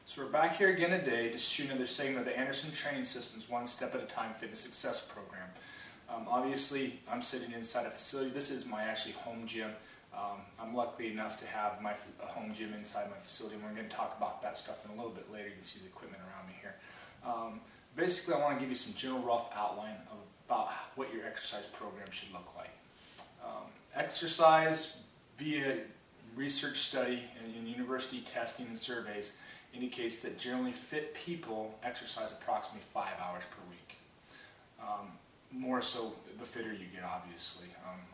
So we're back here again today to shoot another segment of the Anderson Training Systems One Step at a Time Fitness Success Program. Obviously, I'm sitting inside a facility. This is my actually home gym. I'm lucky enough to have a home gym inside my facility, and we're going to talk about that stuff in a little bit later. You can see the equipment around me here. Basically, I want to give you some general rough outline about what your exercise program should look like. Exercise via research study and university testing and surveys indicates that generally fit people exercise approximately 5 hours per week. More so the fitter you get, obviously.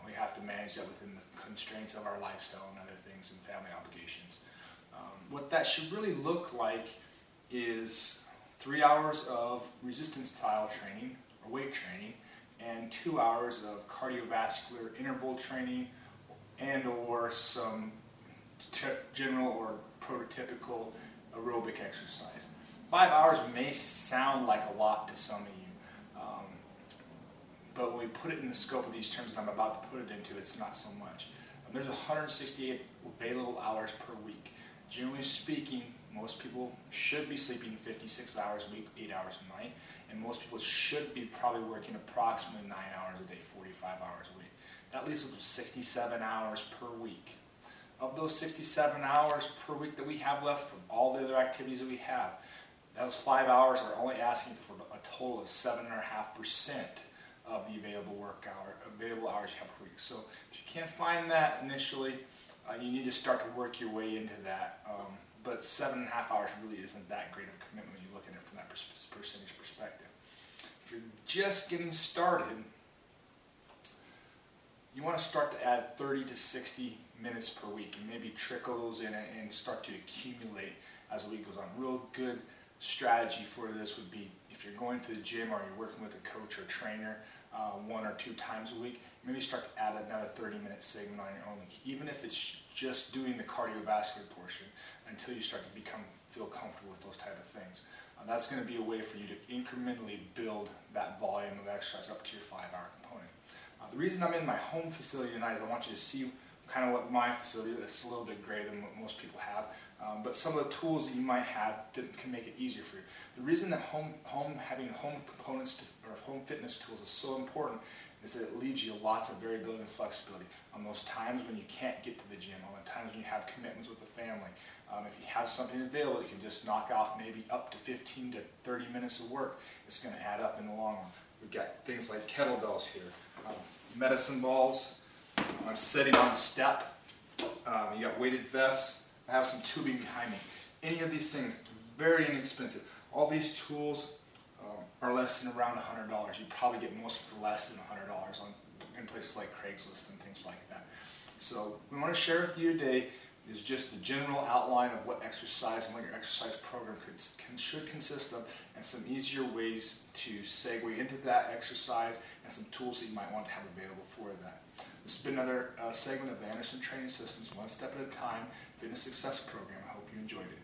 We have to manage that within the constraints of our lifestyle and other things and family obligations. What that should really look like is 3 hours of resistance style training or weight training and 2 hours of cardiovascular interval training and or some general or prototypical aerobic exercise. 5 hours may sound like a lot to some of you, but when we put it in the scope of these terms that I'm about to put it into, it's not so much. There's 168 available hours per week. Generally speaking, most people should be sleeping 56 hours a week, 8 hours a night, and most people should be probably working approximately 9 hours a day, 45 hours a week. That leaves us with 67 hours per week. Of those 67 hours per week that we have left from all the other activities that we have, those 5 hours are only asking for a total of 7.5% of the available hours you have per week. So if you can't find that initially, you need to start to work your way into that. But 7.5 hours really isn't that great of a commitment when you look at it from that percentage perspective. If you're just getting started, you want to start to add 30 to 60 minutes per week and maybe trickle those in and start to accumulate as the week goes on. Real good strategy for this would be if you're going to the gym or you're working with a coach or trainer 1 or 2 times a week, maybe start to add another 30-minute segment on your own, even if it's just doing the cardiovascular portion until you start to feel comfortable with those type of things. That's going to be a way for you to incrementally build that volume of exercise up to your 5-hour component. The reason I'm in my home facility tonight is I want you to see kind of what my facility is. It's a little bit greater than what most people have, but some of the tools that you might have that can make it easier for you. The reason that having home components or home fitness tools is so important is that it leaves you lots of variability and flexibility on those times when you can't get to the gym, on the times when you have commitments with the family. If you have something available, you can just knock off maybe up to 15 to 30 minutes of work. It's going to add up in the long run. We've got things like kettlebells here, medicine balls. I'm sitting on a step. You got weighted vests. I have some tubing behind me. Any of these things, very inexpensive. All these tools are less than around $100. You probably get most for less than $100 in places like Craigslist and things like that. So we want to share with you today is just the general outline of what exercise and what your exercise program should consist of, and some easier ways to segue into that exercise and some tools that you might want to have available for that. This has been another segment of the Anderson Training Systems One Step at a Time Fitness Success Program. I hope you enjoyed it.